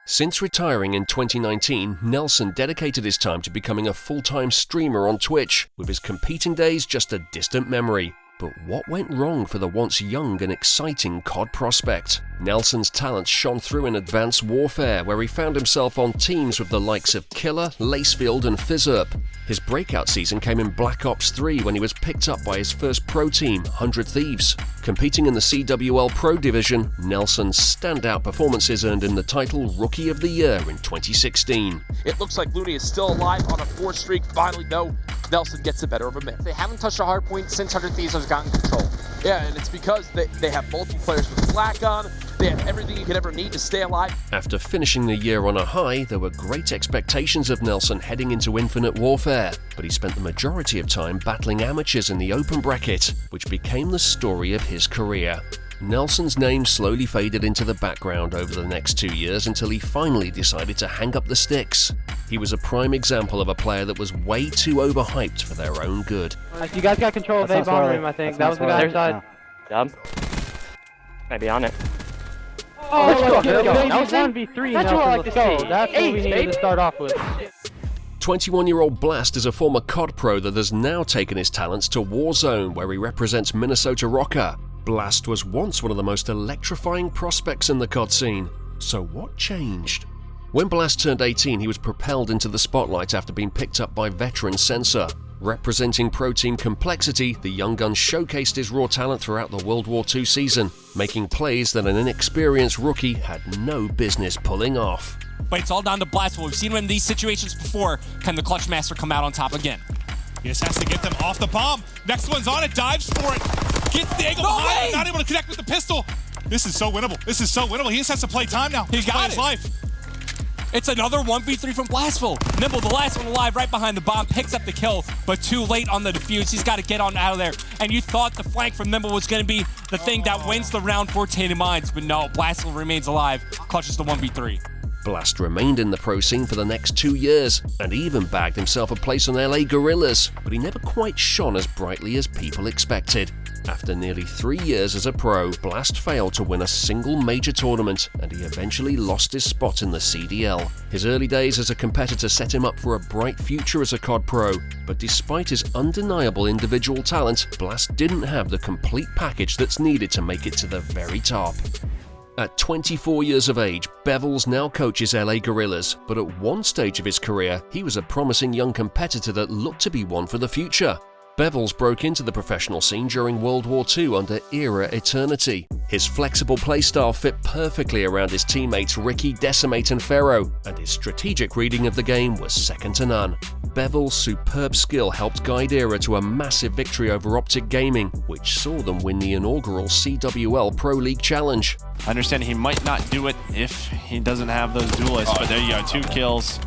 Since retiring in 2019, Nelson dedicated his time to becoming a full-time streamer on Twitch, with his competing days just a distant memory. But what went wrong for the once young and exciting COD prospect? Nelson's talents shone through in Advanced Warfare, where he found himself on teams with the likes of Killer, Lacefield and Fizzurp. His breakout season came in Black Ops 3 when he was picked up by his first pro team, 100 Thieves. Competing in the CWL Pro Division, Nelson's standout performances earned him the title Rookie of the Year in 2016. It looks like Looney is still alive on a 4 streak. Finally, though, Nelson gets the better of a myth. They haven't touched a hard point since 100 Thieves has gotten control. Yeah, and it's because they have multiplayers with Black on. They have everything you could ever need to stay alive. After finishing the year on a high, there were great expectations of Nelson heading into Infinite Warfare, but he spent the majority of time battling amateurs in the open bracket, which became the story of his career. Nelson's name slowly faded into the background over the next 2 years until he finally decided to hang up the sticks. He was a prime example of a player that was way too overhyped for their own good. You guys got control of A bomb room, I think. That was the guy inside. Dub. Maybe on it. Oh, let's go. That was 1v3. That's what I like to see. That's what we needed to start off with. 21-year-old Blazt is a former COD pro that has now taken his talents to Warzone, where he represents Minnesota Rocker. Blazt was once one of the most electrifying prospects in the COD scene. So what changed? When Blazt turned 18, he was propelled into the spotlight after being picked up by veteran Sensor. Representing Pro Team Complexity, the young gun showcased his raw talent throughout the World War II season, making plays that an inexperienced rookie had no business pulling off. But it's all down to Blazt. We've seen him in these situations before. Can the Clutch Master come out on top again? He just has to get them off the bomb. Next one's on it, dives for it. Gets the angle behind, not able to connect with the pistol. This is so winnable. This is so winnable. He just has to play time now. He got his life. It's another 1v3 from Blastville. Nimble, the last one alive, right behind the bomb, picks up the kill, but too late on the defuse. He's got to get on out of there. And you thought the flank from Nimble was going to be the thing that wins the round for Tainted Minds, but no, Blastville remains alive, clutches the 1v3. Blazt remained in the pro scene for the next 2 years, and even bagged himself a place on LA Gorillas, but he never quite shone as brightly as people expected. After nearly 3 years as a pro, Blazt failed to win a single major tournament, and he eventually lost his spot in the CDL. His early days as a competitor set him up for a bright future as a COD pro, but despite his undeniable individual talent, Blazt didn't have the complete package that's needed to make it to the very top. At 24 years of age, Bevils now coaches LA Gorillas, but at one stage of his career, he was a promising young competitor that looked to be one for the future. Bevils broke into the professional scene during World War II under Era Eternity. His flexible playstyle fit perfectly around his teammates Ricky, Decemate and Pharaoh, and his strategic reading of the game was second to none. Bevils' superb skill helped guide Era to a massive victory over Optic Gaming, which saw them win the inaugural CWL Pro League Challenge. I understand he might not do it if he doesn't have those duelists, but there you go, 2 kills.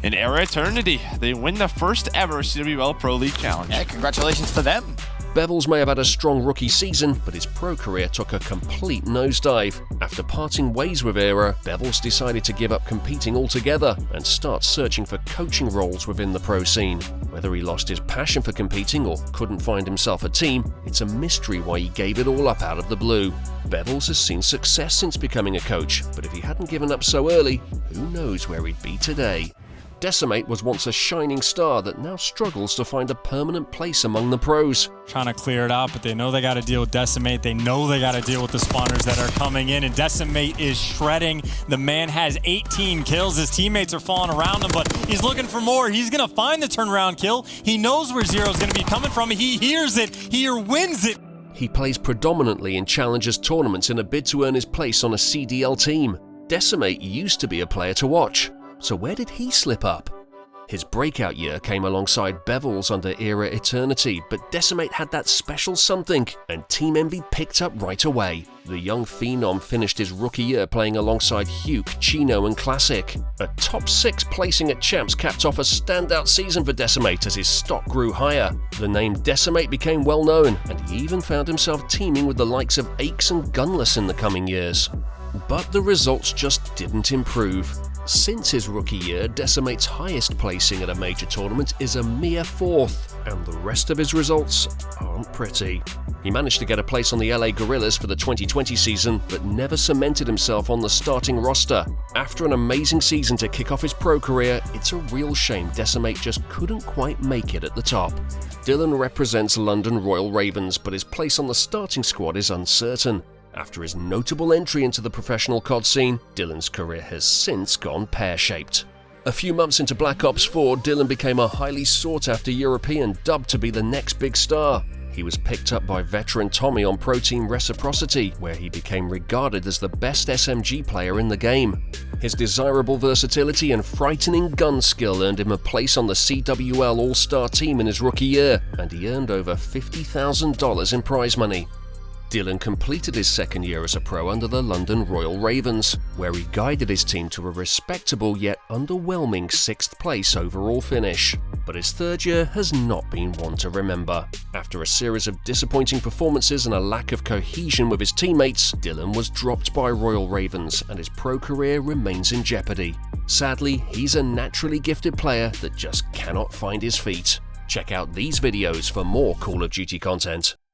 In Era Eternity, they win the first ever CWL Pro League Challenge. Yeah, congratulations to them. Bevils may have had a strong rookie season, but his pro career took a complete nosedive. After parting ways with Era, Bevils decided to give up competing altogether and start searching for coaching roles within the pro scene. Whether he lost his passion for competing or couldn't find himself a team, it's a mystery why he gave it all up out of the blue. Bevils has seen success since becoming a coach, but if he hadn't given up so early, who knows where he'd be today. Decimate was once a shining star that now struggles to find a permanent place among the pros. Trying to clear it out, but they know they got to deal with Decimate. They know they got to deal with the spawners that are coming in, and Decimate is shredding. The man has 18 kills. His teammates are falling around him, but he's looking for more. He's going to find the turnaround kill. He knows where Zero's going to be coming from. He hears it. He wins it. He plays predominantly in Challengers tournaments in a bid to earn his place on a CDL team. Decimate used to be a player to watch. So where did he slip up? His breakout year came alongside Bevils under Era Eternity, but Decimate had that special something, and Team Envy picked up right away. The young phenom finished his rookie year playing alongside Huke, Chino and Classic. A top 6 placing at Champs capped off a standout season for Decimate as his stock grew higher. The name Decimate became well known, and he even found himself teaming with the likes of Aches and Gunless in the coming years. But the results just didn't improve. Since his rookie year, Decimate's highest placing at a major tournament is a mere 4th. and the rest of his results aren't pretty. He managed to get a place on the LA Gorillas for the 2020 season, but never cemented himself on the starting roster. After an amazing season to kick off his pro career, it's a real shame Decemate just couldn't quite make it at the top. Dylan represents London Royal Ravens, but his place on the starting squad is uncertain. After his notable entry into the professional COD scene, Dylan's career has since gone pear-shaped. A few months into Black Ops 4, Dylan became a highly sought-after European, dubbed to be the next big star. He was picked up by veteran Tommy on Pro Team Reciprocity, where he became regarded as the best SMG player in the game. His desirable versatility and frightening gun skill earned him a place on the CWL All-Star team in his rookie year, and he earned over $50,000 in prize money. Dylan completed his second year as a pro under the London Royal Ravens, where he guided his team to a respectable yet underwhelming 6th place overall finish. But his third year has not been one to remember. After a series of disappointing performances and a lack of cohesion with his teammates, Dylan was dropped by Royal Ravens and his pro career remains in jeopardy. Sadly, he's a naturally gifted player that just cannot find his feet. Check out these videos for more Call of Duty content.